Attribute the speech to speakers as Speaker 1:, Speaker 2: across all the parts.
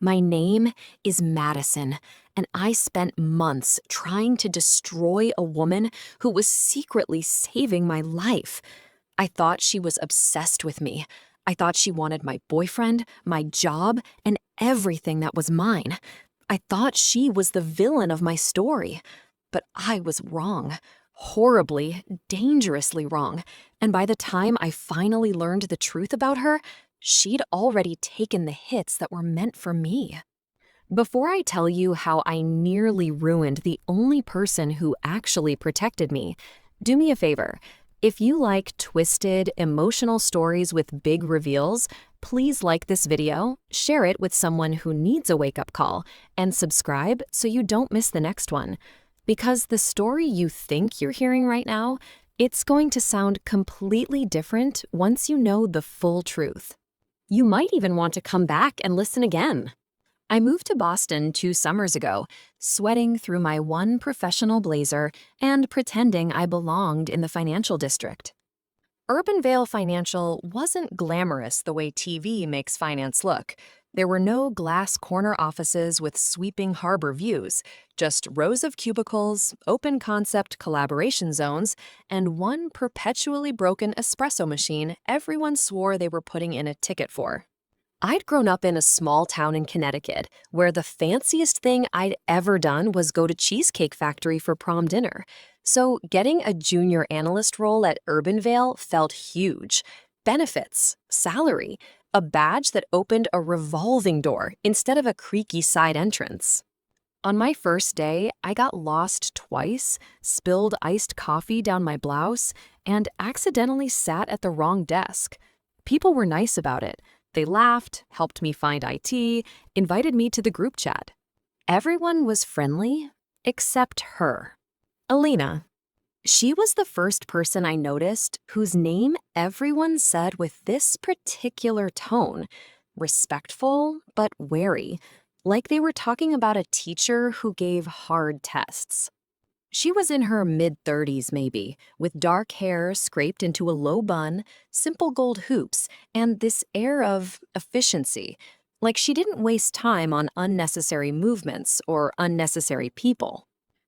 Speaker 1: My name is Madison, and I spent months trying to destroy a woman who was secretly saving my life. I thought she was obsessed with me. I thought she wanted my boyfriend, my job, and everything that was mine. I thought she was the villain of my story. But I was wrong. Horribly, dangerously wrong. And by the time I finally learned the truth about her, she'd already taken the hits that were meant for me. Before I tell you how I nearly ruined the only person who actually protected me, do me a favor. If you like twisted, emotional stories with big reveals, please like this video, share it with someone who needs a wake-up call, and subscribe so you don't miss the next one. Because the story you think you're hearing right now, it's going to sound completely different once you know the full truth. You might even want to come back and listen again. I moved to Boston 2 summers ago, sweating through my one professional blazer and pretending I belonged in the financial district. Urbanvale Financial wasn't glamorous the way TV makes finance look. There were no glass corner offices with sweeping harbor views, just rows of cubicles, open concept collaboration zones, and one perpetually broken espresso machine everyone swore they were putting in a ticket for. I'd grown up in a small town in Connecticut where the fanciest thing I'd ever done was go to Cheesecake Factory for prom dinner. So getting a junior analyst role at Urbanvale felt huge. Benefits, salary, a badge that opened a revolving door instead of a creaky side entrance. On my first day, I got lost twice, spilled iced coffee down my blouse, and accidentally sat at the wrong desk. People were nice about it. They laughed, helped me find IT, invited me to the group chat. Everyone was friendly, except her. Elena. She was the first person I noticed whose name everyone said with this particular tone, respectful but wary, like they were talking about a teacher who gave hard tests. She was in her mid-30s maybe, with dark hair scraped into a low bun, simple gold hoops, and this air of efficiency, like she didn't waste time on unnecessary movements or unnecessary people.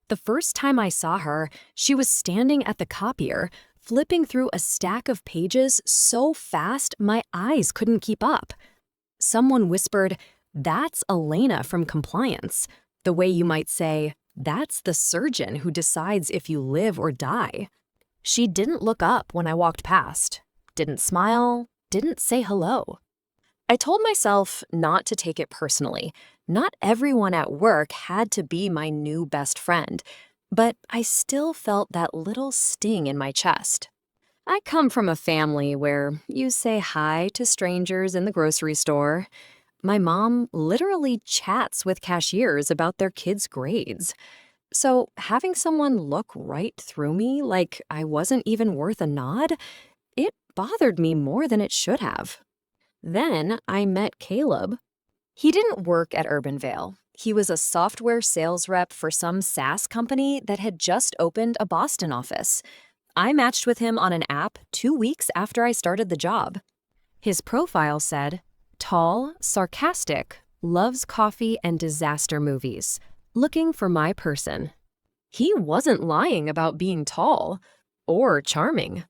Speaker 1: The first time I saw her, she was standing at the copier, flipping through a stack of pages so fast my eyes couldn't keep up. Someone whispered, "That's Elena from compliance," the way you might say, "That's the surgeon who decides if you live or die." She didn't look up when I walked past, didn't smile, didn't say hello. I told myself not to take it personally. Not everyone at work had to be my new best friend, but I still felt that little sting in my chest. I come from a family where you say hi to strangers in the grocery store. My mom literally chats with cashiers about their kids' grades. So having someone look right through me like I wasn't even worth a nod, it bothered me more than it should have. Then I met Caleb. He didn't work at Urbanvale. He was a software sales rep for some SaaS company that had just opened a Boston office. I matched with him on an app 2 weeks after I started the job. His profile said, "Tall, sarcastic, loves coffee and disaster movies. Looking for my person." He wasn't lying about being tall or charming.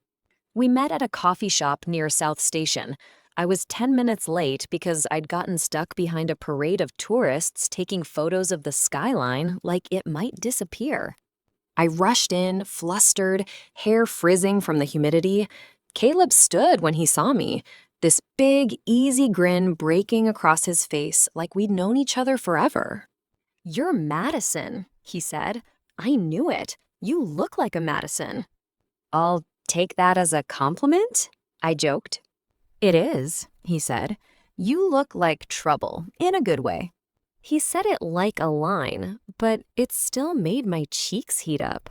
Speaker 1: We met at a coffee shop near South Station. I was 10 minutes late because I'd gotten stuck behind a parade of tourists taking photos of the skyline like it might disappear. I rushed in, flustered, hair frizzing from the humidity. Caleb stood when he saw me, this big, easy grin breaking across his face like we'd known each other forever. "You're Madison," he said. "I knew it. You look like a Madison." "I'll take that as a compliment," I joked. "It is," he said. "You look like trouble, in a good way." He said it like a line, but it still made my cheeks heat up.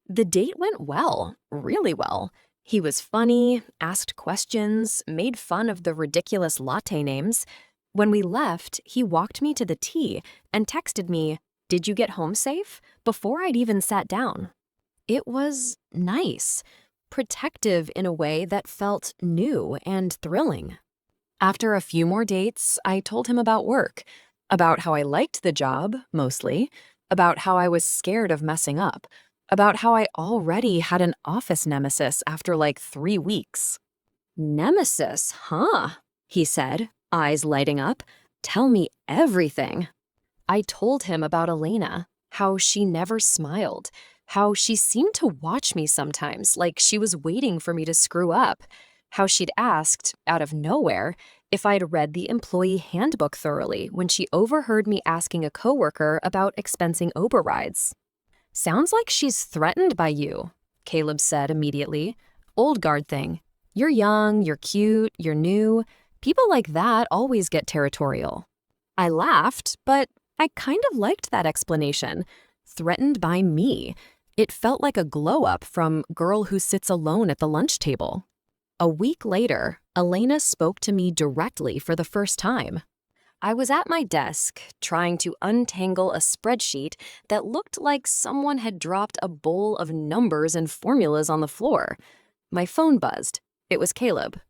Speaker 1: The date went well, really well. He was funny, asked questions, made fun of the ridiculous latte names. When we left, he walked me to the T and texted me, "Did you get home safe?" before I'd even sat down. It was nice, protective in a way that felt new and thrilling. After a few more dates, I told him about work. About how I liked the job, mostly, about how I was scared of messing up, about how I already had an office nemesis after like 3 weeks. Nemesis, huh? He said, eyes lighting up. Tell me everything. I told him about Elena, how she never smiled, how she seemed to watch me sometimes, like she was waiting for me to screw up, how she'd asked, out of nowhere, if I'd read the employee handbook thoroughly when she overheard me asking a coworker about expensing Uber rides. Sounds like she's threatened by you, Caleb said immediately. Old guard thing. You're young, you're cute, you're new. People like that always get territorial. I laughed, but I kind of liked that explanation. Threatened by me. It felt like a glow-up from girl who sits alone at the lunch table. A week later, Elena spoke to me directly for the first time. I was at my desk, trying to untangle a spreadsheet that looked like someone had dropped a bowl of numbers and formulas on the floor. My phone buzzed. It was Caleb.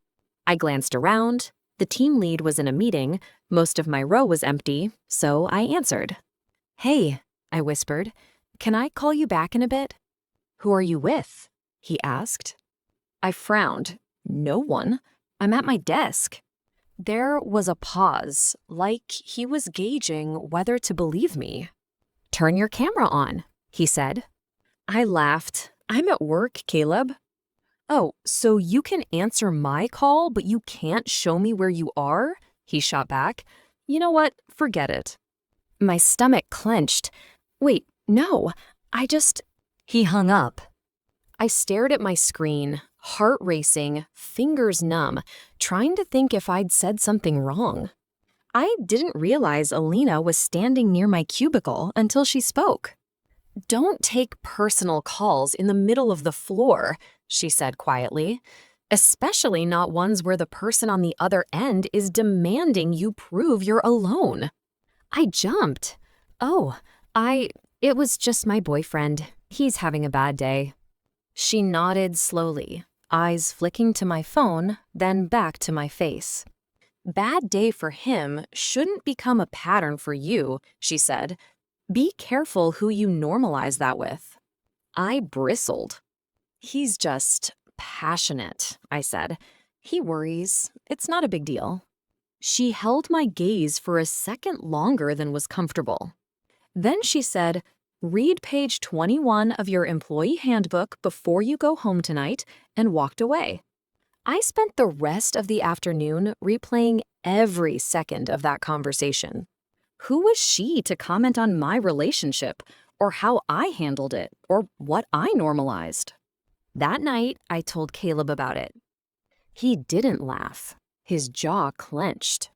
Speaker 1: I glanced around. The team lead was in a meeting. Most of my row was empty, so I answered. "Hey," I whispered. "Can I call you back in a bit?" "Who are you with?" he asked. I frowned. "No one. I'm at my desk." There was a pause, like he was gauging whether to believe me. "Turn your camera on," he said. I laughed. "I'm at work, Caleb." "Oh, so you can answer my call, but you can't show me where you are?" he shot back. "You know what? Forget it." My stomach clenched. "Wait, no, I just—" He hung up. I stared at my screen, heart racing, fingers numb, trying to think if I'd said something wrong. I didn't realize Elena was standing near my cubicle until she spoke. "Don't take personal calls in the middle of the floor," she said quietly, "especially not ones where the person on the other end is demanding you prove you're alone." I jumped. "Oh, it was just my boyfriend. He's having a bad day." She nodded slowly, eyes flicking to my phone, then back to my face. "Bad day for him shouldn't become a pattern for you," she said. "Be careful who you normalize that with." I bristled. "He's just passionate," I said. "He worries. It's not a big deal." She held my gaze for a second longer than was comfortable. Then she said, "Read page 21 of your employee handbook before you go home tonight," and walked away. I spent the rest of the afternoon replaying every second of that conversation. Who was she to comment on my relationship, or how I handled it, or what I normalized? That night, I told Caleb about it. He didn't laugh. His jaw clenched.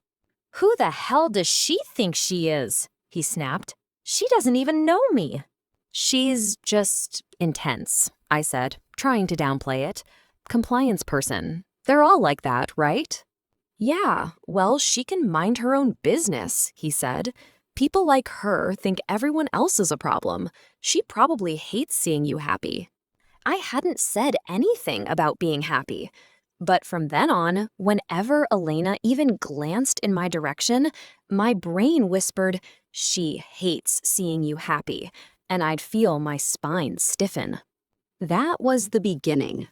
Speaker 1: "Who the hell does she think she is?" he snapped. "She doesn't even know me." "She's just intense," I said, trying to downplay it. "Compliance person. They're all like that, right?" "Yeah, well, she can mind her own business," he said. "People like her think everyone else is a problem. She probably hates seeing you happy." I hadn't said anything about being happy. But from then on, whenever Elena even glanced in my direction, my brain whispered, "She hates seeing you happy," and I'd feel my spine stiffen. That was the beginning.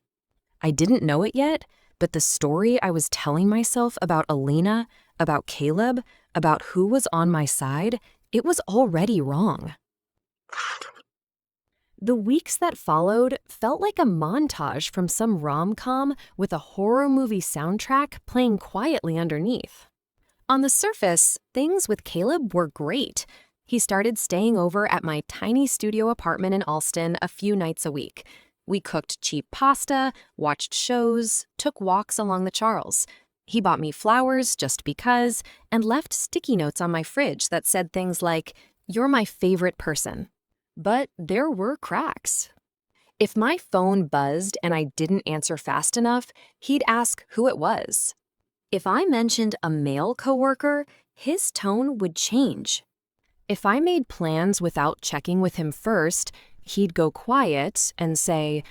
Speaker 1: I didn't know it yet, but the story I was telling myself about Elena, about Caleb, about who was on my side, it was already wrong. The weeks that followed felt like a montage from some rom-com with a horror movie soundtrack playing quietly underneath. On the surface, things with Caleb were great. He started staying over at my tiny studio apartment in Alston a few nights a week. We cooked cheap pasta, watched shows, took walks along the Charles. He bought me flowers just because, and left sticky notes on my fridge that said things like, "You're my favorite person." But there were cracks. If my phone buzzed and I didn't answer fast enough, he'd ask who it was. If I mentioned a male coworker, his tone would change. If I made plans without checking with him first, he'd go quiet and say,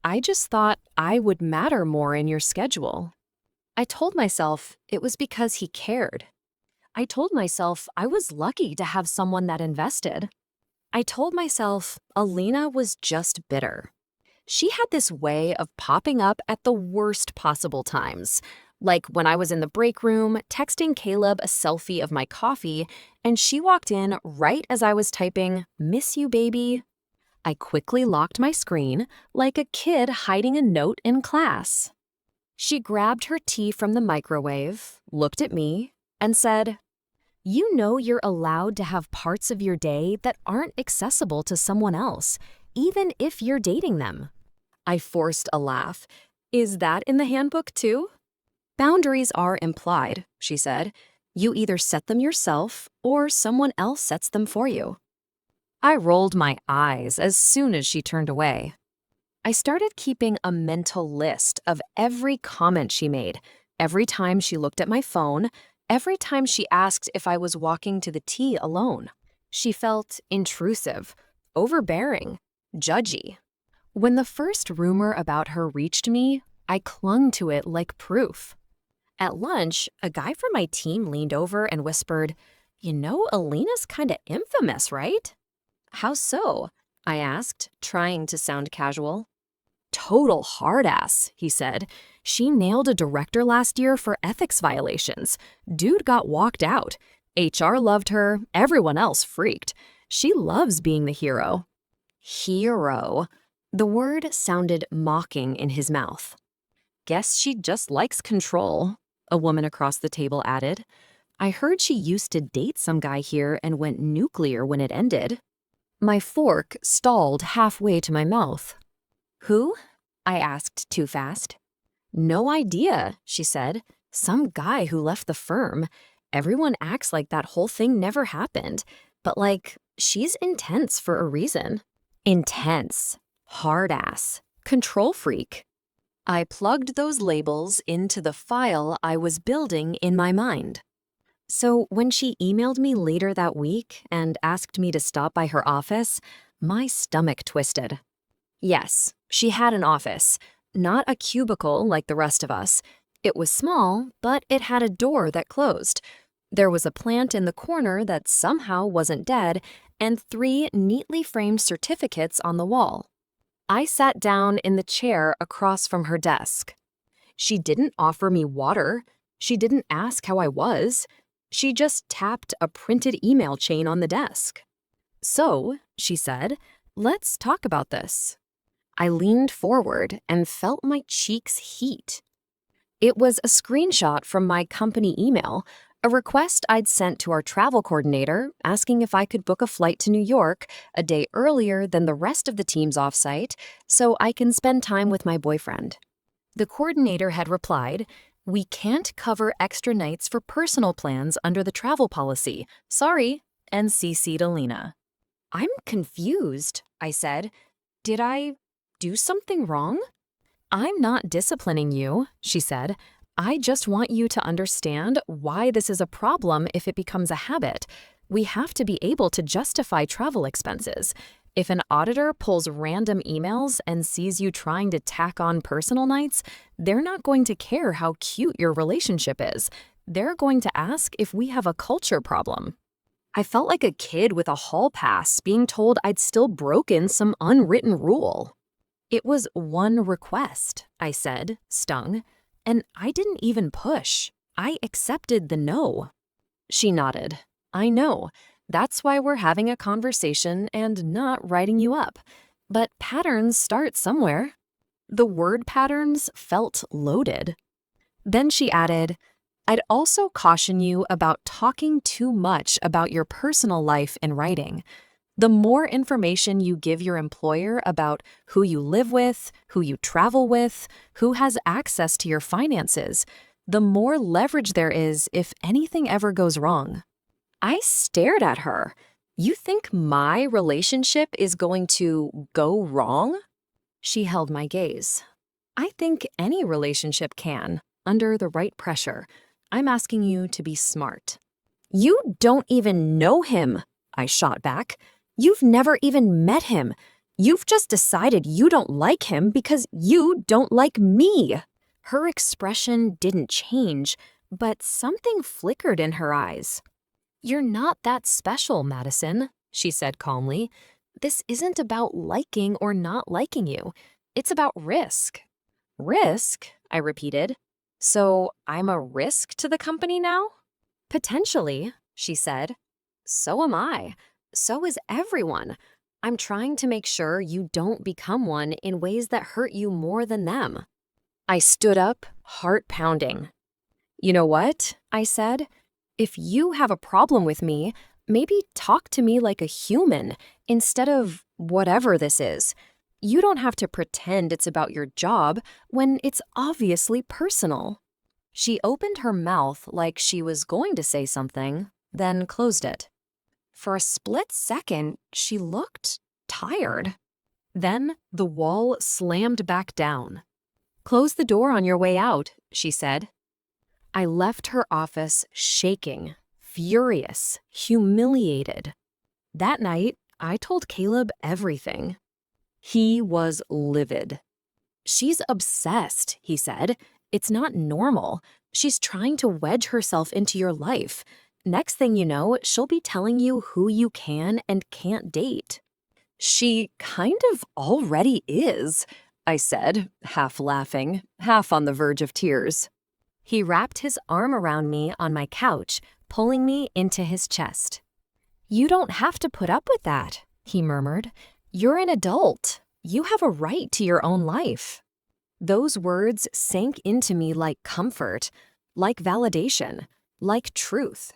Speaker 1: "I just thought I would matter more in your schedule." I told myself it was because he cared. I told myself I was lucky to have someone that invested. I told myself Elena was just bitter. She had this way of popping up at the worst possible times. Like when I was in the break room, texting Caleb a selfie of my coffee, and she walked in right as I was typing, "Miss you, baby." I quickly locked my screen like a kid hiding a note in class. She grabbed her tea from the microwave, looked at me, and said, "You know you're allowed to have parts of your day that aren't accessible to someone else, even if you're dating them." I forced a laugh. "Is that in the handbook too?" "Boundaries are implied," she said. "You either set them yourself or someone else sets them for you." I rolled my eyes as soon as she turned away. I started keeping a mental list of every comment she made, every time she looked at my phone, every time she asked if I was walking to the tea alone. She felt intrusive, overbearing, judgy. When the first rumor about her reached me, I clung to it like proof. At lunch, a guy from my team leaned over and whispered, "You know, Elena's kinda infamous, right?" "How so?" I asked, trying to sound casual. "Total hard-ass," he said. "She nailed a director last year for ethics violations. Dude got walked out. HR loved her, everyone else freaked. She loves being the hero." Hero. The word sounded mocking in his mouth. "Guess she just likes control," a woman across the table added. "I heard she used to date some guy here and went nuclear when it ended." My fork stalled halfway to my mouth. "Who?" I asked too fast. "No idea," she said. "Some guy who left the firm. Everyone acts like that whole thing never happened. But like, she's intense for a reason." Intense, hard ass, control freak. I plugged those labels into the file I was building in my mind. So when she emailed me later that week and asked me to stop by her office, my stomach twisted. Yes, she had an office, not a cubicle like the rest of us. It was small, but it had a door that closed. There was a plant in the corner that somehow wasn't dead, and 3 neatly framed certificates on the wall. I sat down in the chair across from her desk. She didn't offer me water. She didn't ask how I was. She just tapped a printed email chain on the desk. "So," she said, "let's talk about this." I leaned forward and felt my cheeks heat. It was a screenshot from my company email, a request I'd sent to our travel coordinator asking if I could book a flight to New York a day earlier than the rest of the team's offsite so I can spend time with my boyfriend. The coordinator had replied, "We can't cover extra nights for personal plans under the travel policy. Sorry," and CC'd Elena. "I'm confused," I said. "Did I do something wrong?" "I'm not disciplining you," she said. "I just want you to understand why this is a problem if it becomes a habit. We have to be able to justify travel expenses. If an auditor pulls random emails and sees you trying to tack on personal nights, they're not going to care how cute your relationship is. They're going to ask if we have a culture problem." I felt like a kid with a hall pass being told I'd still broken some unwritten rule. "It was one request," I said, stung, "and I didn't even push. I accepted the no." She nodded. "I know. That's why we're having a conversation and not writing you up. But patterns start somewhere." The word patterns felt loaded. Then she added, "I'd also caution you about talking too much about your personal life in writing. The more information you give your employer about who you live with, who you travel with, who has access to your finances, the more leverage there is if anything ever goes wrong." I stared at her. "You think my relationship is going to go wrong?" She held my gaze. "I think any relationship can, under the right pressure. I'm asking you to be smart." "You don't even know him," I shot back. "You've never even met him. You've just decided you don't like him because you don't like me." Her expression didn't change, But something flickered in her eyes. "You're not that special, Madison," she said calmly. "This isn't about liking or not liking you. It's about risk." "Risk?" I repeated. "So I'm a risk to the company now?" "Potentially," she said. "So am I. So is everyone. I'm trying to make sure you don't become one in ways that hurt you more than them." I stood up, heart pounding. "You know what?" I said. "If you have a problem with me, maybe talk to me like a human instead of whatever this is. You don't have to pretend it's about your job when it's obviously personal." She opened her mouth like she was going to say something, then closed it. For a split second, she looked tired. Then the wall slammed back down. "Close the door on your way out," she said. I left her office shaking, furious, humiliated. That night, I told Caleb everything. He was livid. "She's obsessed," he said. "It's not normal. She's trying to wedge herself into your life. Next thing you know, she'll be telling you who you can and can't date." "She kind of already is," I said, half laughing, half on the verge of tears. He wrapped his arm around me on my couch, pulling me into his chest. "You don't have to put up with that," he murmured. "You're an adult. You have a right to your own life." Those words sank into me like comfort, like validation, like truth.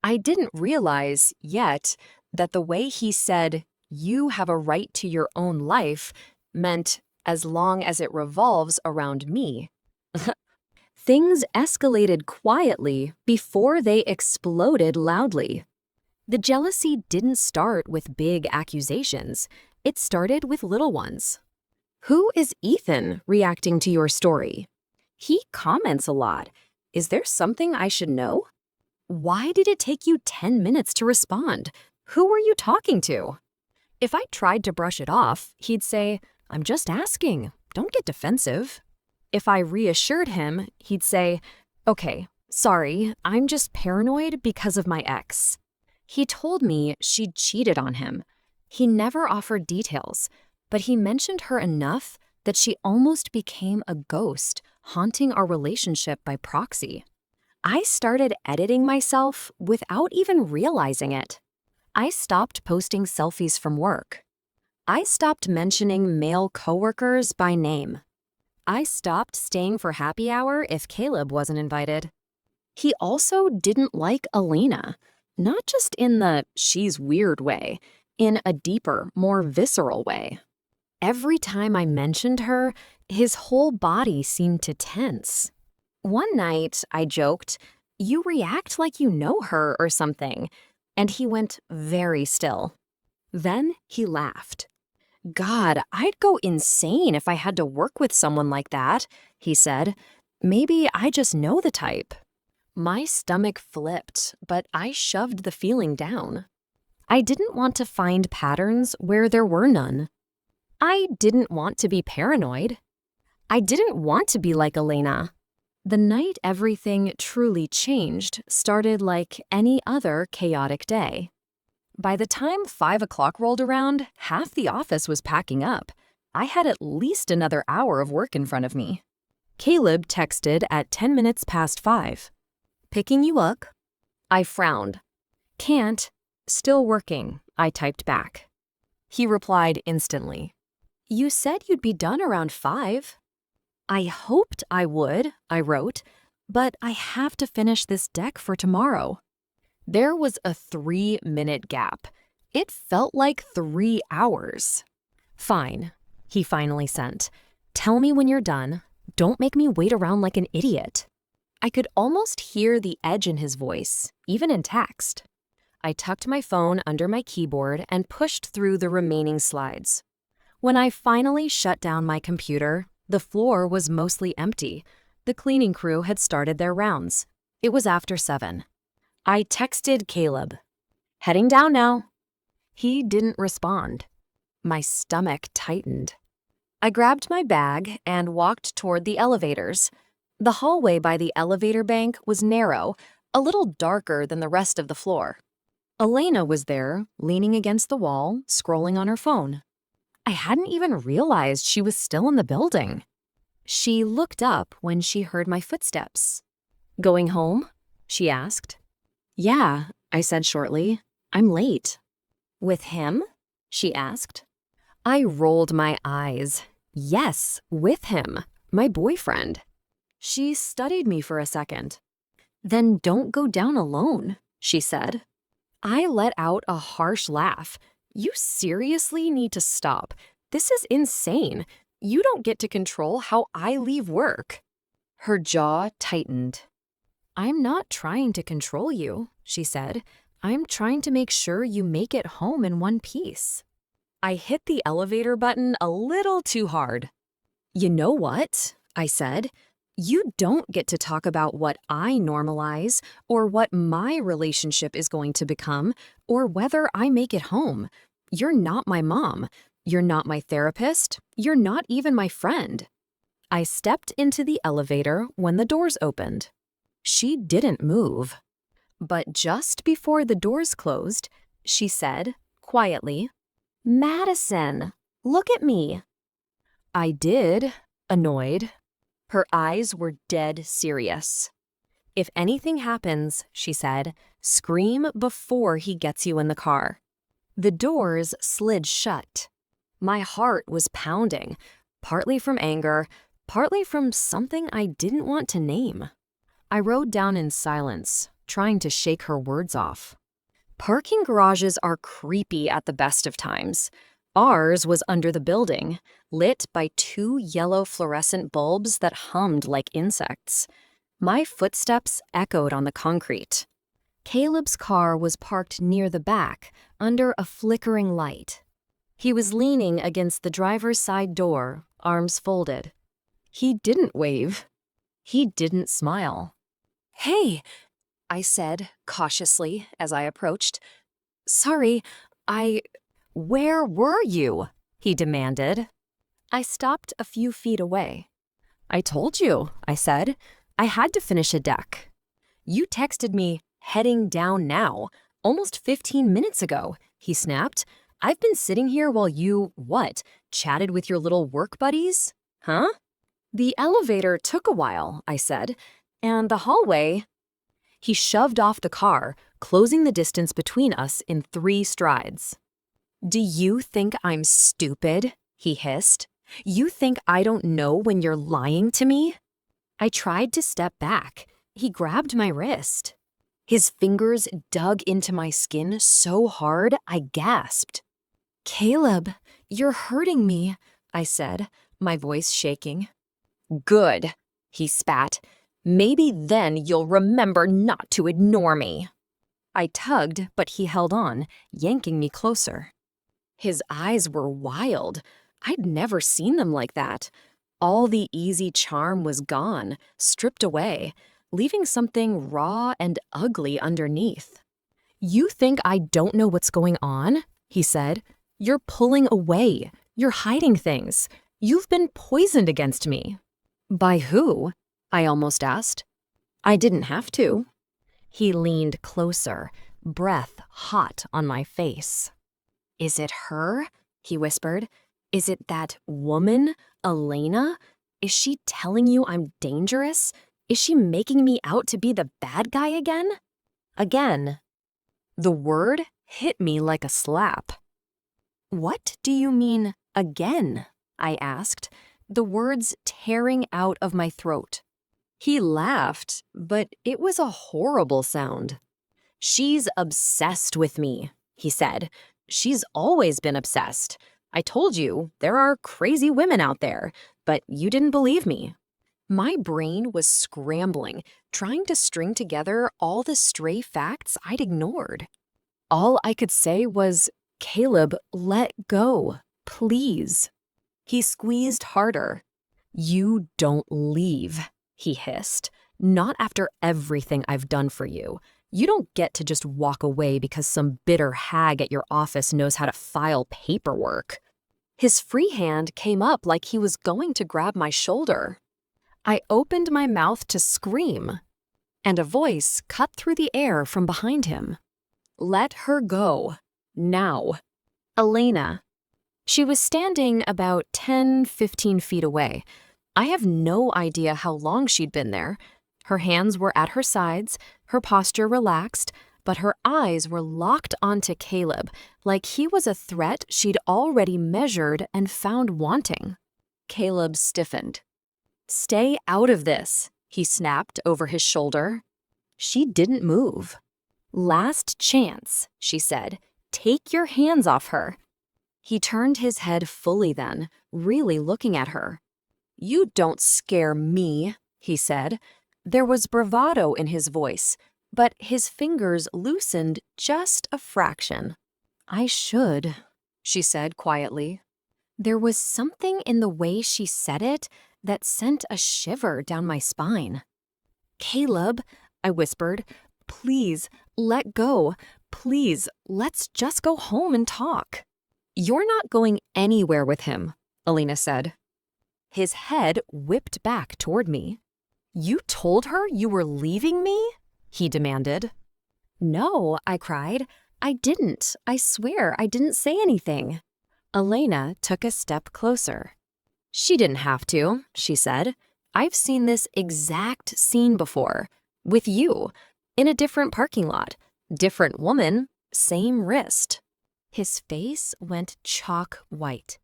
Speaker 1: I didn't realize yet that the way he said, "You have a right to your own life," meant as long as it revolves around me. Things escalated quietly before they exploded loudly. The jealousy didn't start with big accusations. It started with little ones. "Who is Ethan reacting to your story? He comments a lot. Is there something I should know? Why did it take you 10 minutes to respond? Who were you talking to?" If I tried to brush it off, he'd say, "I'm just asking. Don't get defensive." If I reassured him, he'd say, "Okay, sorry, I'm just paranoid because of my ex." He told me she'd cheated on him. He never offered details, but he mentioned her enough that she almost became a ghost, haunting our relationship by proxy. I started editing myself without even realizing it. I stopped posting selfies from work. I stopped mentioning male coworkers by name. I stopped staying for happy hour if Caleb wasn't invited. He also didn't like Elena, not just in the "she's weird" way, in a deeper, more visceral way. Every time I mentioned her, his whole body seemed to tense. One night, I joked, "You react like you know her or something," and he went very still. Then he laughed. "God, I'd go insane if I had to work with someone like that," he said. "Maybe I just know the type." My stomach flipped, but I shoved the feeling down. I didn't want to find patterns where there were none. I didn't want to be paranoid. I didn't want to be like Elena. The night everything truly changed started like any other chaotic day. By the time 5 o'clock rolled around, half the office was packing up. I had at least another hour of work in front of me. Caleb texted at 10 minutes past 5. "Picking you up?" I frowned. "Can't. Still working," I typed back. He replied instantly. "You said you'd be done around 5. "I hoped I would," I wrote, "but I have to finish this deck for tomorrow." There was a 3-minute gap. It felt like 3 hours. "Fine," he finally sent. "Tell me when you're done. Don't make me wait around like an idiot." I could almost hear the edge in his voice, even in text. I tucked my phone under my keyboard and pushed through the remaining slides. When I finally shut down my computer, the floor was mostly empty. The cleaning crew had started their rounds. It was after 7. I texted Caleb, "Heading down now." He didn't respond. My stomach tightened. I grabbed my bag and walked toward the elevators. The hallway by the elevator bank was narrow, a little darker than the rest of the floor. Elena was there, leaning against the wall, scrolling on her phone. I hadn't even realized she was still in the building. She looked up when she heard my footsteps. "Going home?" she asked. "Yeah," I said shortly. "I'm late." "With him?" she asked. I rolled my eyes. Yes, with him, my boyfriend. She studied me for a second. "Then don't go down alone," she said. I let out a harsh laugh. "You seriously need to stop. This is insane. You don't get to control how I leave work." Her jaw tightened. "I'm not trying to control you," she said. "I'm trying to make sure you make it home in one piece." I hit the elevator button a little too hard. "You know what?" I said. "You don't get to talk about what I normalize, or what my relationship is going to become, or whether I make it home. You're not my mom. You're not my therapist. You're not even my friend." I stepped into the elevator when the doors opened. She didn't move. But just before the doors closed, she said, quietly, "Madison, look at me." I did, annoyed. Her eyes were dead serious. "If anything happens," she said, "scream before he gets you in the car." The doors slid shut. My heart was pounding, partly from anger, partly from something I didn't want to name. I rode down in silence, trying to shake her words off. Parking garages are creepy at the best of times. Ours was under the building, lit by 2 yellow fluorescent bulbs that hummed like insects. My footsteps echoed on the concrete. Caleb's car was parked near the back, under a flickering light. He was leaning against the driver's side door, arms folded. He didn't wave. He didn't smile. "Hey," I said cautiously as I approached. "Sorry, Where were you?" he demanded. I stopped a few feet away. "I told you," I said. "I had to finish a deck." "You texted me, 'heading down now,' almost 15 minutes ago," he snapped. "I've been sitting here while you, chatted with your little work buddies? Huh?" "The elevator took a while," I said, "and the hallway—" He shoved off the car, closing the distance between us in 3 strides. "Do you think I'm stupid?" he hissed. "You think I don't know when you're lying to me?" I tried to step back. He grabbed my wrist. His fingers dug into my skin so hard I gasped. "Caleb, you're hurting me," I said, my voice shaking. "Good," he spat. "Maybe then you'll remember not to ignore me." I tugged, but he held on, yanking me closer. His eyes were wild. I'd never seen them like that. All the easy charm was gone, stripped away, leaving something raw and ugly underneath. "You think I don't know what's going on?" he said. "You're pulling away. You're hiding things. You've been poisoned against me." "By who?" I almost asked. "I didn't have to." He leaned closer, breath hot on my face. "Is it her?" he whispered. "Is it that woman, Elena? Is she telling you I'm dangerous? Is she making me out to be the bad guy again?" Again. The word hit me like a slap. "What do you mean, again?" I asked, the words tearing out of my throat. He laughed, but it was a horrible sound. "She's obsessed with me," he said. "She's always been obsessed. I told you, there are crazy women out there, but you didn't believe me." My brain was scrambling, trying to string together all the stray facts I'd ignored. All I could say was, "Caleb, let go, please." He squeezed harder. "You don't leave," he hissed. "Not after everything I've done for you. You don't get to just walk away because some bitter hag at your office knows how to file paperwork." His free hand came up like he was going to grab my shoulder. I opened my mouth to scream, and a voice cut through the air from behind him. Let her go. Now. Elena. She was standing about 10-15 feet away. I have no idea how long she'd been there. Her hands were at her sides, her posture relaxed, but her eyes were locked onto Caleb, like he was a threat she'd already measured and found wanting. Caleb stiffened. Stay out of this, he snapped over his shoulder. She didn't move. Last chance, she said. Take your hands off her. He turned his head fully then, really looking at her. You don't scare me, he said. There was bravado in his voice, but his fingers loosened just a fraction. I should, she said quietly. There was something in the way she said it that sent a shiver down my spine. Caleb, I whispered, please, let go. Please, let's just go home and talk. You're not going anywhere with him, Elena said. His head whipped back toward me. You told her you were leaving me? He demanded. No, I cried. I didn't. I swear I didn't say anything. Elena took a step closer. She didn't have to, she said. I've seen this exact scene before. With you. In a different parking lot. Different woman. Same wrist. His face went chalk white.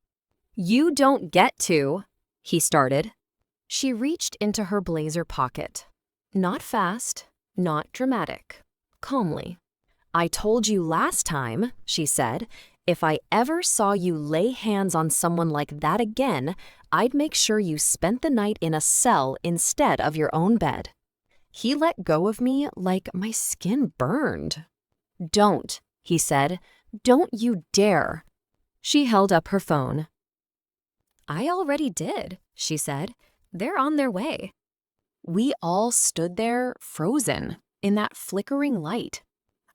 Speaker 1: You don't get to, he started. She reached into her blazer pocket. Not fast, not dramatic. Calmly. I told you last time, she said, if I ever saw you lay hands on someone like that again, I'd make sure you spent the night in a cell instead of your own bed. He let go of me like my skin burned. Don't, he said. Don't you dare. She held up her phone. I already did, she said. They're on their way. We all stood there, frozen, in that flickering light.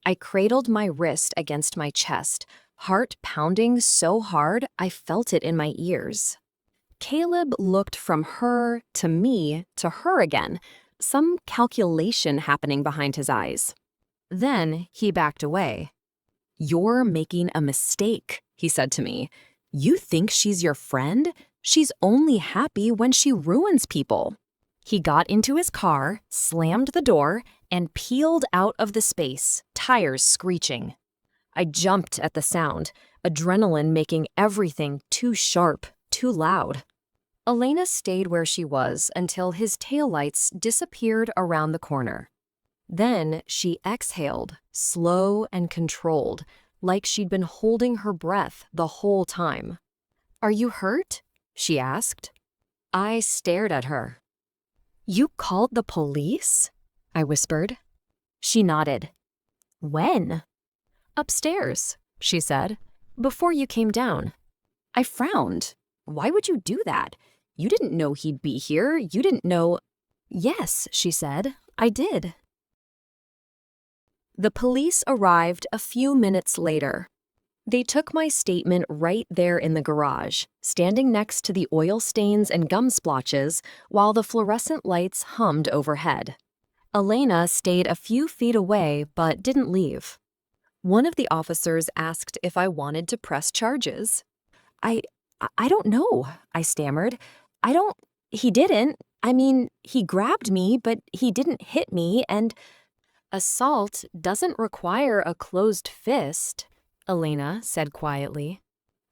Speaker 1: I cradled my wrist against my chest, heart pounding so hard I felt it in my ears. Caleb looked from her to me to her again, some calculation happening behind his eyes. Then he backed away. You're making a mistake, he said to me. You think she's your friend? She's only happy when she ruins people. He got into his car, slammed the door, and peeled out of the space, tires screeching. I jumped at the sound, adrenaline making everything too sharp, too loud. Elena stayed where she was until his taillights disappeared around the corner. Then she exhaled, slow and controlled, like she'd been holding her breath the whole time. Are you hurt? She asked. I stared at her. You called the police? I whispered. She nodded. When? Upstairs, she said, before you came down. I frowned. Why would you do that? You didn't know he'd be here. You didn't know. Yes, she said, I did. The police arrived a few minutes later. They took my statement right there in the garage, standing next to the oil stains and gum splotches while the fluorescent lights hummed overhead. Elena stayed a few feet away but didn't leave. One of the officers asked if I wanted to press charges. I don't know, I stammered. He didn't. I mean, he grabbed me, but he didn't hit me, and assault doesn't require a closed fist, Elena said quietly.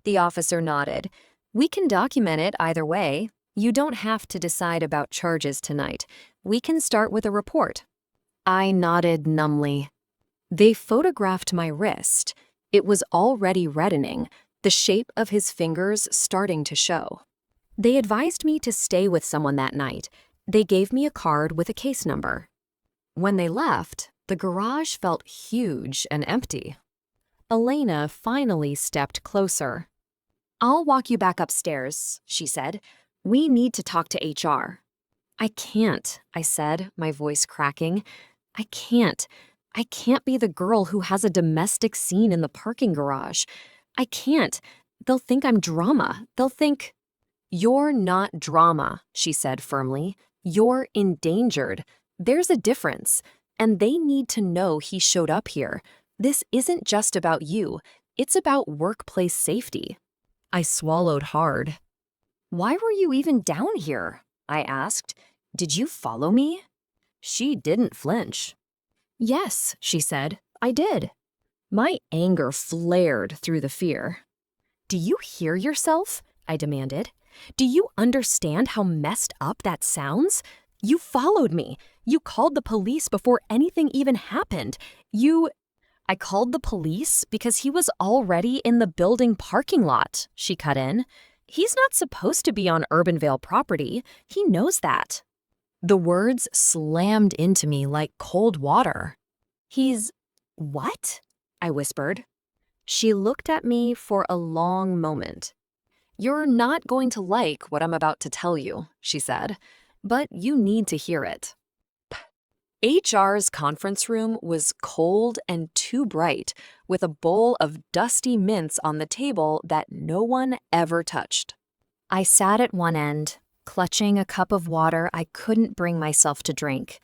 Speaker 1: The officer nodded. We can document it either way. You don't have to decide about charges tonight. We can start with a report. I nodded numbly. They photographed my wrist. It was already reddening, the shape of his fingers starting to show. They advised me to stay with someone that night. They gave me a card with a case number. When they left, the garage felt huge and empty. Elena finally stepped closer. I'll walk you back upstairs, she said. We need to talk to HR. I can't, I said, my voice cracking. I can't be the girl who has a domestic scene in the parking garage. I can't. They'll think I'm drama. They'll think. You're not drama, she said firmly. You're endangered. There's a difference. And they need to know he showed up here. This isn't just about you. It's about workplace safety. I swallowed hard. Why were you even down here? I asked. Did you follow me? She didn't flinch. Yes, she said, I did. My anger flared through the fear. Do you hear yourself? I demanded. Do you understand how messed up that sounds? You followed me. You called the police before anything even happened. I called the police because he was already in the building parking lot, she cut in. He's not supposed to be on Urbanvale property. He knows that. The words slammed into me like cold water. He's what? I whispered. She looked at me for a long moment. You're not going to like what I'm about to tell you, she said, but you need to hear it. HR's conference room was cold and too bright, with a bowl of dusty mints on the table that no one ever touched. I sat at one end, clutching a cup of water I couldn't bring myself to drink.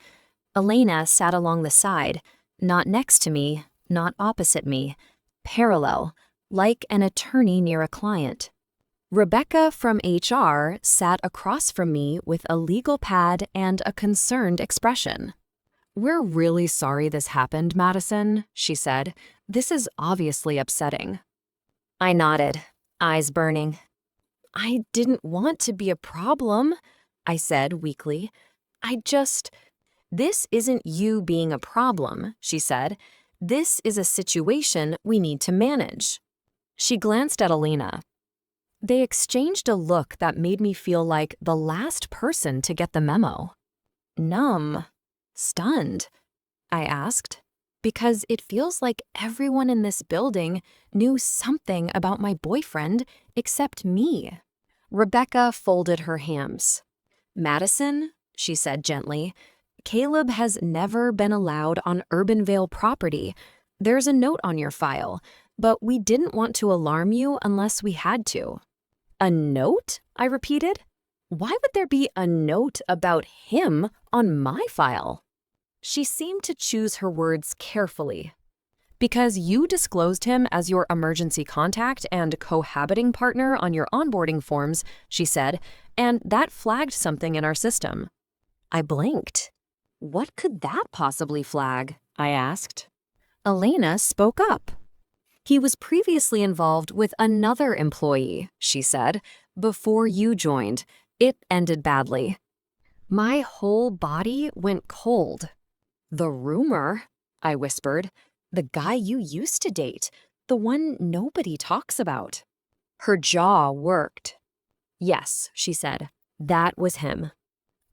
Speaker 1: Elena sat along the side, not next to me, not opposite me, parallel, like an attorney near a client. Rebecca from HR sat across from me with a legal pad and a concerned expression. We're really sorry this happened, Madison, she said. This is obviously upsetting. I nodded, eyes burning. I didn't want to be a problem, I said weakly. This isn't you being a problem, she said. This is a situation we need to manage. She glanced at Elena. They exchanged a look that made me feel like the last person to get the memo. Numb, stunned, I asked, because it feels like everyone in this building knew something about my boyfriend except me. Rebecca folded her hands. Madison, she said gently, Caleb has never been allowed on Urbanvale property. There's a note on your file, but we didn't want to alarm you unless we had to. A note? I repeated. Why would there be a note about him on my file? She seemed to choose her words carefully. Because you disclosed him as your emergency contact and cohabiting partner on your onboarding forms, she said, and that flagged something in our system. I blinked. What could that possibly flag? I asked. Elena spoke up. He was previously involved with another employee, she said, before you joined. It ended badly. My whole body went cold. The rumor, I whispered. The guy you used to date, the one nobody talks about. Her jaw worked. Yes, she said, that was him.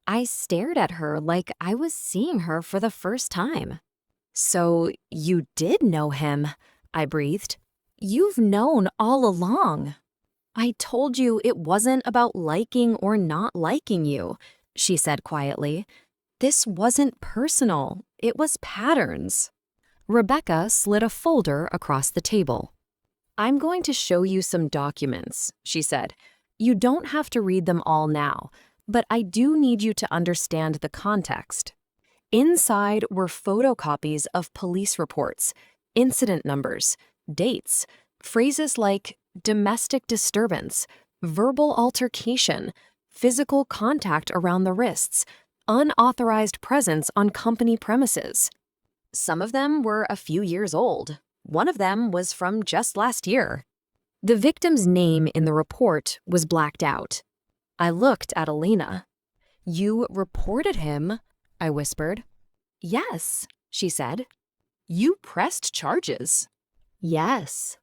Speaker 1: I stared at her like I was seeing her for the first time. So you did know him, I breathed. You've known all along. I told you it wasn't about liking or not liking you, she said quietly. This wasn't personal. It was patterns. Rebecca slid a folder across the table. I'm going to show you some documents, she said. You don't have to read them all now, but I do need you to understand the context. Inside were photocopies of police reports, incident numbers, dates, phrases like domestic disturbance, verbal altercation, physical contact around the wrists, unauthorized presence on company premises. Some of them were a few years old. One of them was from just last year. The victim's name in the report was blacked out. I looked at Elena. You reported him, I whispered. Yes, she said. You pressed charges. Yes.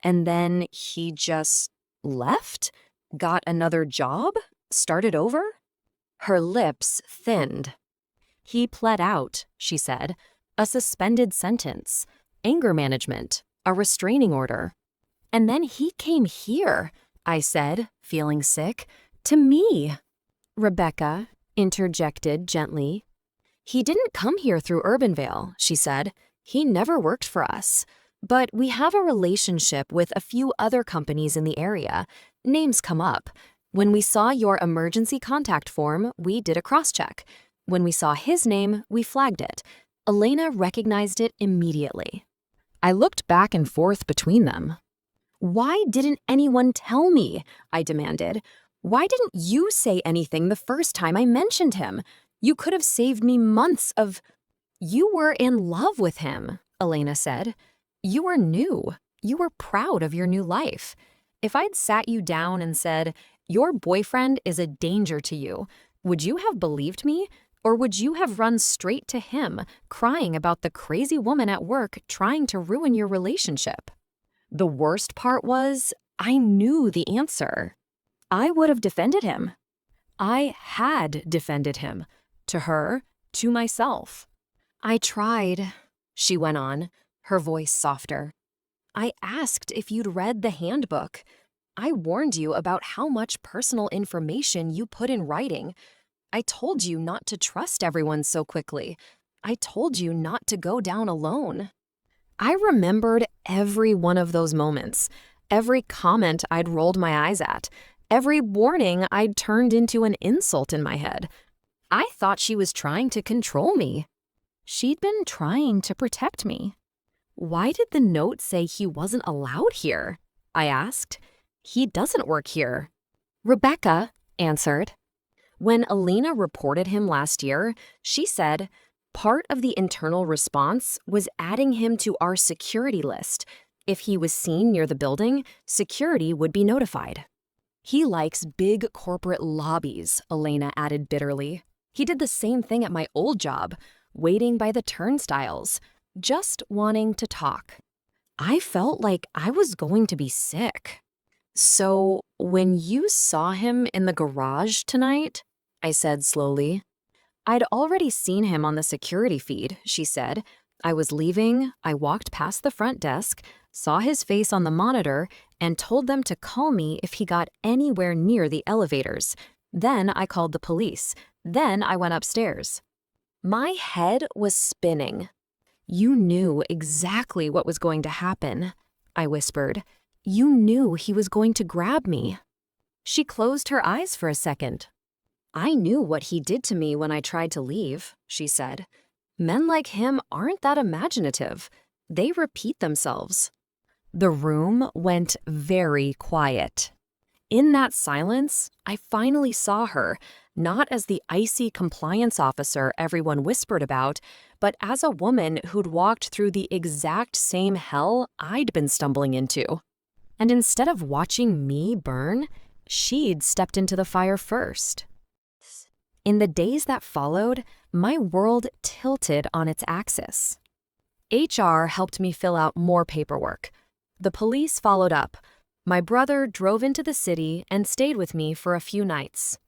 Speaker 1: And then he just left? Got another job? Started over? Her lips thinned. He pled out, she said. A suspended sentence, anger management, a restraining order. And then he came here, I said, feeling sick, to me. Rebecca interjected gently. He didn't come here through Urbanvale, she said. He never worked for us. But we have a relationship with a few other companies in the area. Names come up. When we saw your emergency contact form, we did a cross-check. When we saw his name, we flagged it. Elena recognized it immediately. I looked back and forth between them. Why didn't anyone tell me? I demanded. Why didn't you say anything the first time I mentioned him? You could have saved me months of... You were in love with him, Elena said. You were new. You were proud of your new life. If I'd sat you down and said, your boyfriend is a danger to you, would you have believed me? Or would you have run straight to him, crying about the crazy woman at work trying to ruin your relationship? The worst part was, I knew the answer. I would have defended him. I had defended him. To her, to myself. I tried, she went on, her voice softer. I asked if you'd read the handbook. I warned you about how much personal information you put in writing. I told you not to trust everyone so quickly. I told you not to go down alone. I remembered every one of those moments, every comment I'd rolled my eyes at, every warning I'd turned into an insult in my head. I thought she was trying to control me. She'd been trying to protect me. Why did the note say he wasn't allowed here? I asked. He doesn't work here. Rebecca answered. When Elena reported him last year, she said, part of the internal response was adding him to our security list. If he was seen near the building, security would be notified. He likes big corporate lobbies, Elena added bitterly. He did the same thing at my old job, waiting by the turnstiles, just wanting to talk. I felt like I was going to be sick. So, when you saw him in the garage tonight, I said slowly. I'd already seen him on the security feed, she said. I was leaving, I walked past the front desk, saw his face on the monitor, and told them to call me if he got anywhere near the elevators. Then I called the police. Then I went upstairs. My head was spinning. You knew exactly what was going to happen, I whispered. You knew he was going to grab me. She closed her eyes for a second. I knew what he did to me when I tried to leave, she said. Men like him aren't that imaginative. They repeat themselves. The room went very quiet. In that silence, I finally saw her, not as the icy compliance officer everyone whispered about, but as a woman who'd walked through the exact same hell I'd been stumbling into. And instead of watching me burn, she'd stepped into the fire first. In the days that followed, my world tilted on its axis. HR helped me fill out more paperwork. The police followed up. My brother drove into the city and stayed with me for a few nights.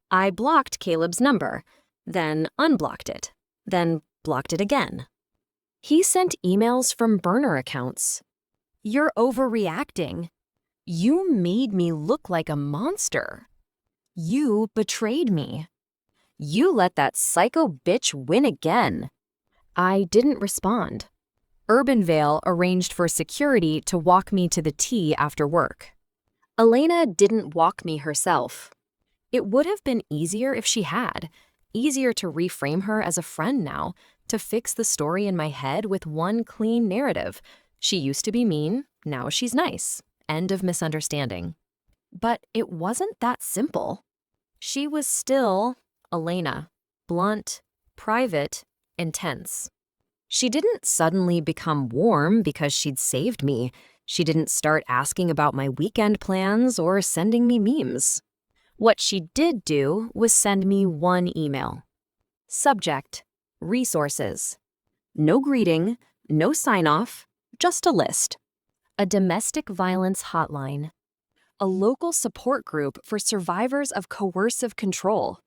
Speaker 1: I blocked Caleb's number, then unblocked it, then blocked it again. He sent emails from burner accounts. You're overreacting. You made me look like a monster. You betrayed me. You let that psycho bitch win again. I didn't respond. Urbanvale arranged for security to walk me to the T after work. Elena didn't walk me herself. It would have been easier if she had. Easier to reframe her as a friend now, to fix the story in my head with one clean narrative. She used to be mean, now she's nice. End of misunderstanding. But it wasn't that simple. She was still Elena, blunt, private, intense. She didn't suddenly become warm because she'd saved me. She didn't start asking about my weekend plans or sending me memes. What she did do was send me one email. Subject, resources. No greeting, no sign-off, just a list. A domestic violence hotline. A local support group for survivors of coercive control.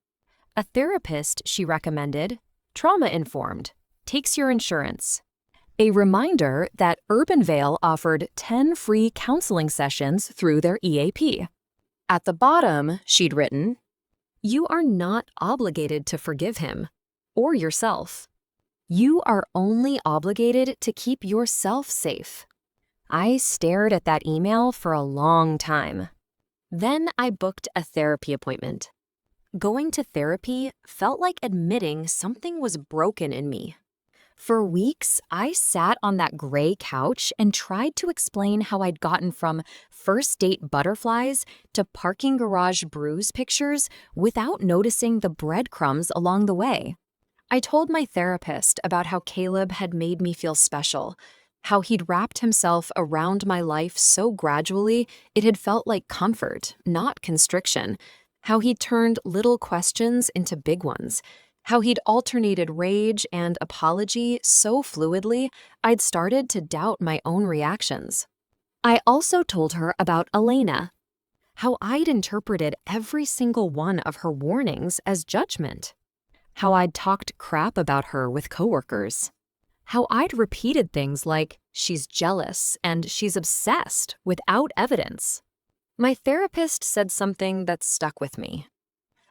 Speaker 1: A therapist she recommended, trauma-informed, takes your insurance. A reminder that Urbanvale offered 10 free counseling sessions through their EAP. At the bottom, she'd written, you are not obligated to forgive him or yourself. You are only obligated to keep yourself safe. I stared at that email for a long time. Then I booked a therapy appointment. Going to therapy felt like admitting something was broken in me. For weeks, I sat on that gray couch and tried to explain how I'd gotten from first date butterflies to parking garage bruise pictures without noticing the breadcrumbs along the way. I told my therapist about how Caleb had made me feel special, how he'd wrapped himself around my life so gradually it had felt like comfort, not constriction, how he turned little questions into big ones, how he'd alternated rage and apology so fluidly I'd started to doubt my own reactions. I also told her about Elena, how I'd interpreted every single one of her warnings as judgment, how I'd talked crap about her with coworkers, how I'd repeated things like, she's jealous and she's obsessed without evidence. My therapist said something that stuck with me.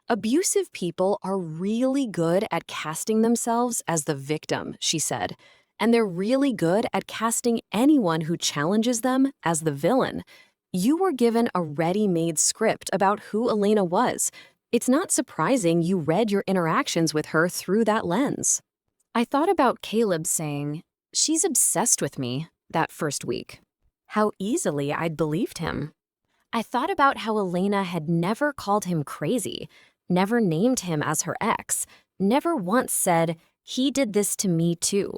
Speaker 1: Abusive people are really good at casting themselves as the victim, she said, and they're really good at casting anyone who challenges them as the villain. You were given a ready-made script about who Elena was. It's not surprising you read your interactions with her through that lens. I thought about Caleb saying, she's obsessed with me, that first week. How easily I'd believed him. I thought about how Elena had never called him crazy, never named him as her ex, never once said, he did this to me too.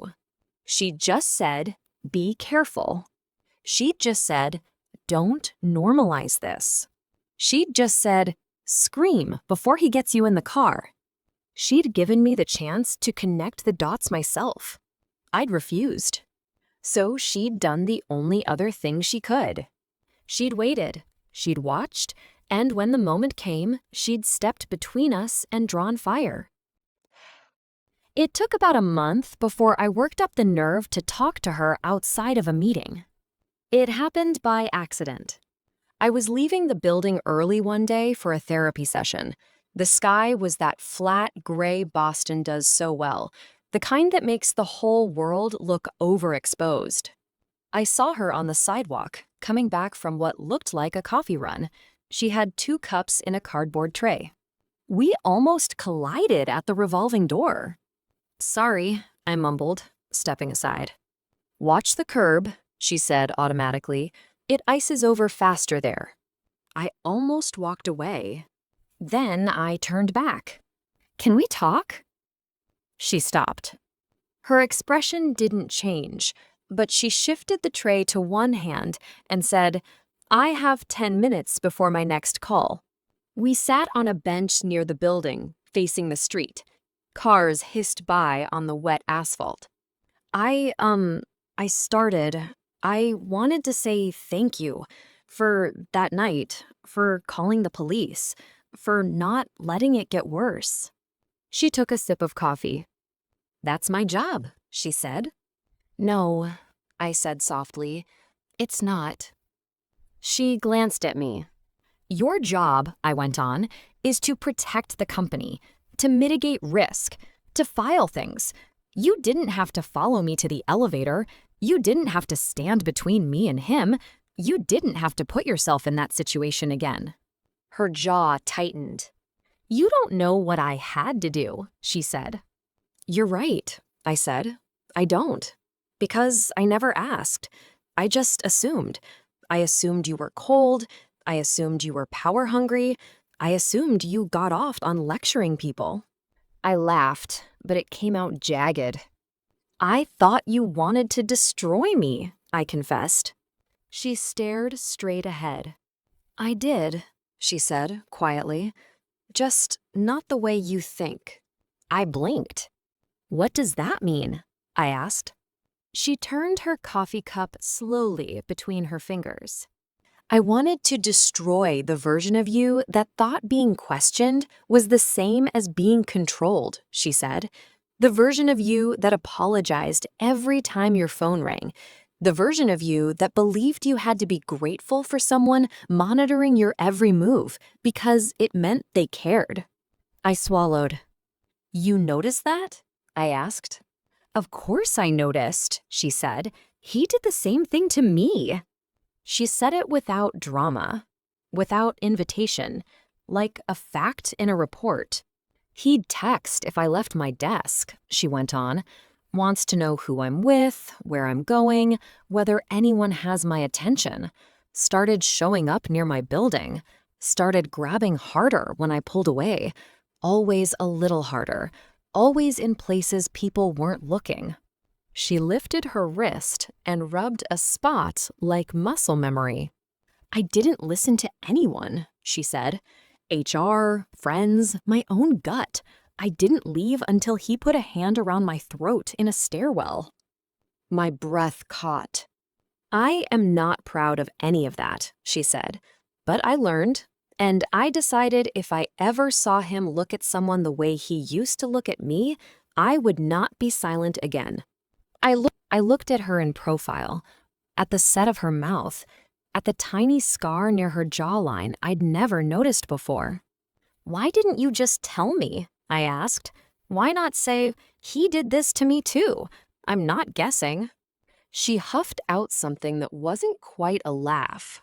Speaker 1: She just said, be careful. She'd just said, don't normalize this. She'd just said, scream before he gets you in the car. She'd given me the chance to connect the dots myself. I'd refused. So she'd done the only other thing she could. She'd waited, she'd watched, and when the moment came, she'd stepped between us and drawn fire. It took about a month before I worked up the nerve to talk to her outside of a meeting. It happened by accident. I was leaving the building early one day for a therapy session. The sky was that flat, gray Boston does so well, the kind that makes the whole world look overexposed. I saw her on the sidewalk, coming back from what looked like a coffee run. She had 2 cups in a cardboard tray. We almost collided at the revolving door. Sorry, I mumbled, stepping aside. Watch the curb, she said automatically. It ices over faster there. I almost walked away. Then I turned back. Can we talk? She stopped. Her expression didn't change, but she shifted the tray to one hand and said, I have 10 minutes before my next call. We sat on a bench near the building, facing the street. Cars hissed by on the wet asphalt. I wanted to say thank you for that night, for calling the police, for not letting it get worse. She took a sip of coffee. That's my job, she said. No, I said softly. It's not. She glanced at me. Your job, I went on, is to protect the company, to mitigate risk, to file things. You didn't have to follow me to the elevator. You didn't have to stand between me and him. You didn't have to put yourself in that situation again. Her jaw tightened. You don't know what I had to do, she said. You're right, I said. I don't. Because I never asked. I just assumed. I assumed you were cold. I assumed you were power hungry. I assumed you got off on lecturing people. I laughed, but it came out jagged. I thought you wanted to destroy me, I confessed. She stared straight ahead. I did, she said quietly. Just not the way you think. I blinked. What does that mean? I asked. She turned her coffee cup slowly between her fingers. I wanted to destroy the version of you that thought being questioned was the same as being controlled, she said. The version of you that apologized every time your phone rang. The version of you that believed you had to be grateful for someone monitoring your every move because it meant they cared. I swallowed. You noticed that? I asked. Of course I noticed, she said. He did the same thing to me. She said it without drama. without invitation, like a fact in a report. He'd text if I left my desk, she went on. Wants to know who I'm with, where I'm going, whether anyone has my attention. Started showing up near my building. Started grabbing harder when I pulled away. Always a little harder. Always in places people weren't looking. She lifted her wrist and rubbed a spot like muscle memory. I didn't listen to anyone, she said. HR, friends, my own gut. I didn't leave until he put a hand around my throat in a stairwell. My breath caught. I am not proud of any of that, she said, but I learned, and I decided if I ever saw him look at someone the way he used to look at me, I would not be silent again. I looked at her in profile, at the set of her mouth, at the tiny scar near her jawline I'd never noticed before. Why didn't you just tell me? I asked. Why not say, he did this to me too? I'm not guessing. She huffed out something that wasn't quite a laugh.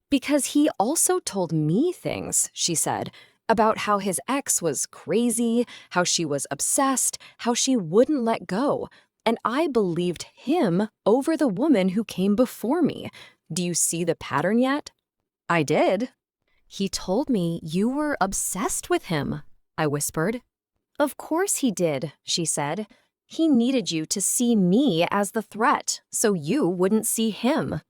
Speaker 1: Because he also told me things, she said, about how his ex was crazy, how she was obsessed, how she wouldn't let go. And I believed him over the woman who came before me. Do you see the pattern yet? I did. He told me you were obsessed with him, I whispered. Of course he did, she said. He needed you to see me as the threat, so you wouldn't see him.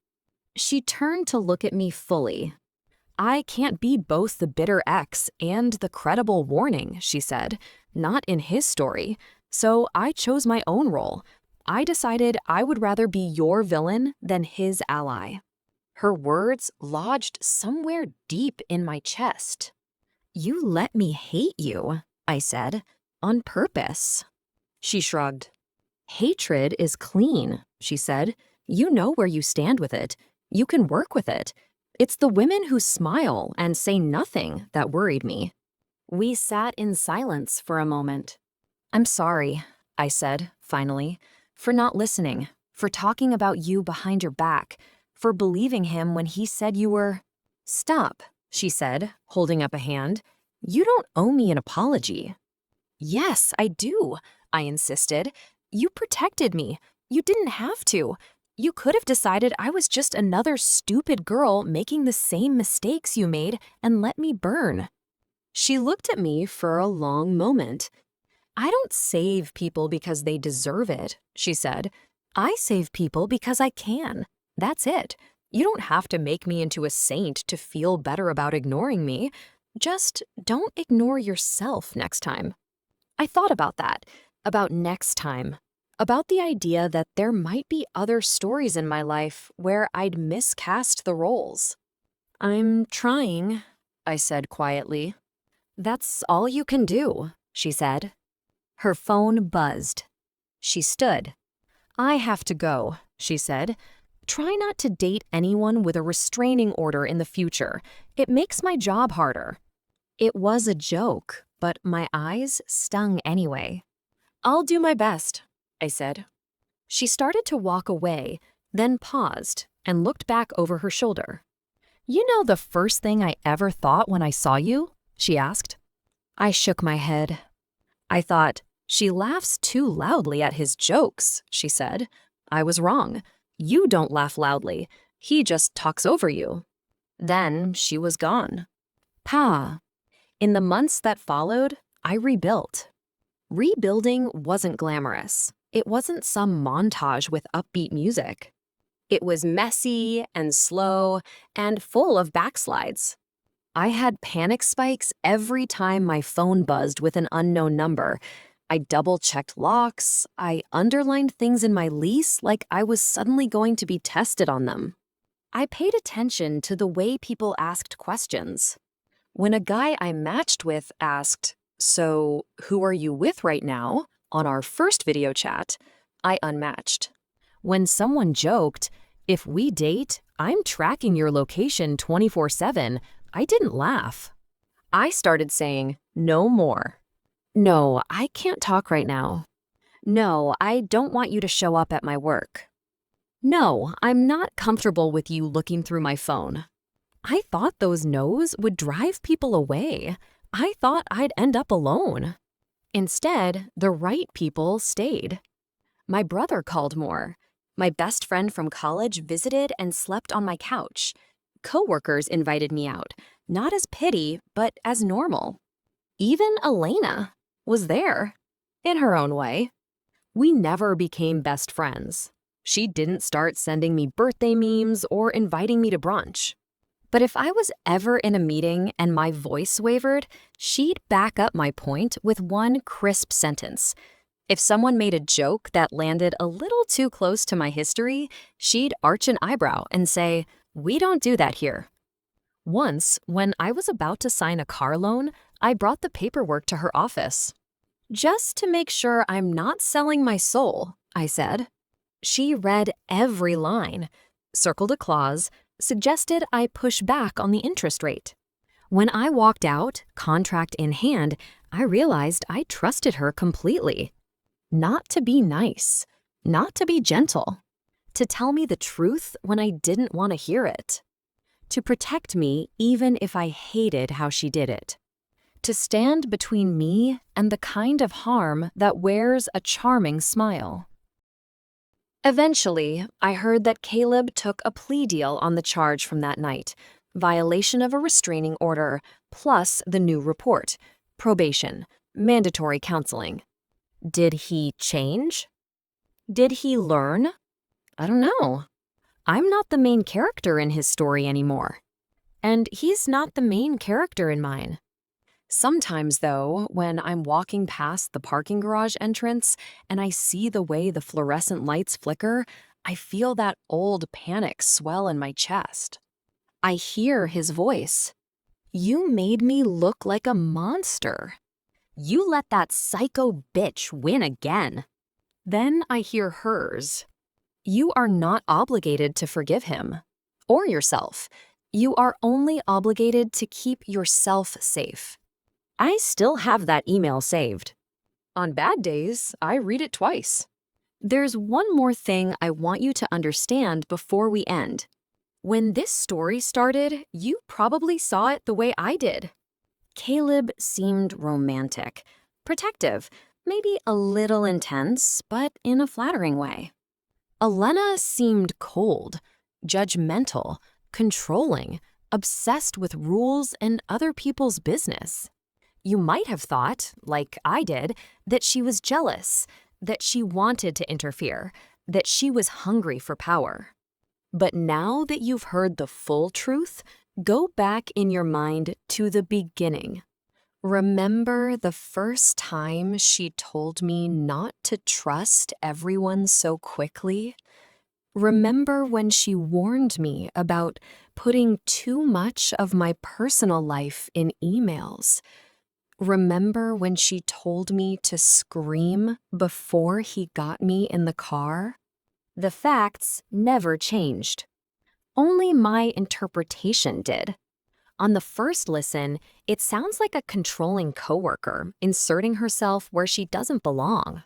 Speaker 1: She turned to look at me fully. I can't be both the bitter ex and the credible warning, she said, not in his story. So I chose my own role. I decided I would rather be your villain than his ally. Her words lodged somewhere deep in my chest. You let me hate you, I said, on purpose. She shrugged. Hatred is clean, she said. You know where you stand with it. You can work with it. It's the women who smile and say nothing that worried me. We sat in silence for a moment. I'm sorry, I said, finally, for not listening, for talking about you behind your back, for believing him when he said you were... Stop, she said, holding up a hand. You don't owe me an apology. Yes, I do, I insisted. You protected me. You didn't have to. You could have decided I was just another stupid girl making the same mistakes you made and let me burn. She looked at me for a long moment. I don't save people because they deserve it, she said. I save people because I can. That's it. You don't have to make me into a saint to feel better about ignoring me. Just don't ignore yourself next time. I thought about that, about next time, about the idea that there might be other stories in my life where I'd miscast the roles. I'm trying, I said quietly. That's all you can do, she said. Her phone buzzed. She stood. I have to go, she said. Try not to date anyone with a restraining order in the future. It makes my job harder. It was a joke, but my eyes stung anyway. I'll do my best, I said. She started to walk away, then paused and looked back over her shoulder. You know the first thing I ever thought when I saw you? She asked. I shook my head. I thought, she laughs too loudly at his jokes, she said. I was wrong. You don't laugh loudly. He just talks over you. Then she was gone. Pa. In the months that followed, I rebuilt. Rebuilding wasn't glamorous. It wasn't some montage with upbeat music. It was messy and slow and full of backslides. I had panic spikes every time my phone buzzed with an unknown number. I double-checked locks. I underlined things in my lease like I was suddenly going to be tested on them. I paid attention to the way people asked questions. When a guy I matched with asked, "So, who are you with right now?" on our first video chat, I unmatched. When someone joked, "If we date, I'm tracking your location 24/7, I didn't laugh. I started saying, "No more." No, I can't talk right now. No, I don't want you to show up at my work. No, I'm not comfortable with you looking through my phone. I thought those no's would drive people away. I thought I'd end up alone. Instead, the right people stayed. My brother called more. My best friend from college visited and slept on my couch. Coworkers invited me out, not as pity, but as normal. Even Elena was there, in her own way. We never became best friends. She didn't start sending me birthday memes or inviting me to brunch. But if I was ever in a meeting and my voice wavered, she'd back up my point with one crisp sentence. If someone made a joke that landed a little too close to my history, she'd arch an eyebrow and say, "We don't do that here." Once, when I was about to sign a car loan, I brought the paperwork to her office. "Just to make sure I'm not selling my soul," I said. She read every line, circled a clause, suggested I push back on the interest rate. When I walked out, contract in hand, I realized I trusted her completely. Not to be nice, not to be gentle, to tell me the truth when I didn't want to hear it, to protect me even if I hated how she did it, to stand between me and the kind of harm that wears a charming smile. Eventually, I heard that Caleb took a plea deal on the charge from that night, violation of a restraining order, plus the new report, probation, mandatory counseling. Did he change? Did he learn? I don't know. I'm not the main character in his story anymore. And he's not the main character in mine. Sometimes, though, when I'm walking past the parking garage entrance and I see the way the fluorescent lights flicker, I feel that old panic swell in my chest. I hear his voice. "You made me look like a monster. You let that psycho bitch win again." Then I hear hers. "You are not obligated to forgive him or yourself. You are only obligated to keep yourself safe." I still have that email saved. On bad days, I read it twice. There's one more thing I want you to understand before we end. When this story started, you probably saw it the way I did. Caleb seemed romantic, protective, maybe a little intense, but in a flattering way. Elena seemed cold, judgmental, controlling, obsessed with rules and other people's business. You might have thought, like I did, that she was jealous, that she wanted to interfere, that she was hungry for power. But now that you've heard the full truth, go back in your mind to the beginning. Remember the first time she told me not to trust everyone so quickly? Remember when she warned me about putting too much of my personal life in emails? Remember when she told me to scream before he got me in the car? The facts never changed. Only my interpretation did. On the first listen, it sounds like a controlling coworker inserting herself where she doesn't belong.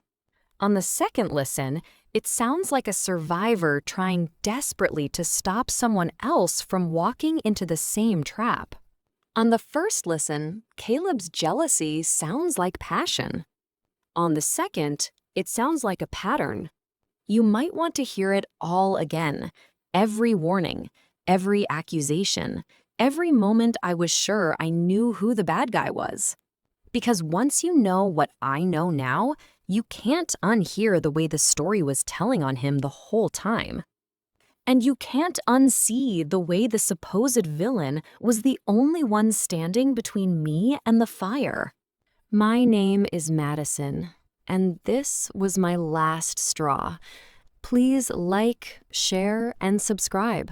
Speaker 1: On the second listen, it sounds like a survivor trying desperately to stop someone else from walking into the same trap. On the first listen, Caleb's jealousy sounds like passion. On the second, it sounds like a pattern. You might want to hear it all again. Every warning, every accusation, every moment I was sure I knew who the bad guy was. Because once you know what I know now, you can't unhear the way the story was telling on him the whole time. And you can't unsee the way the supposed villain was the only one standing between me and the fire. My name is Madison, and this was my last straw. Please like, share, and subscribe.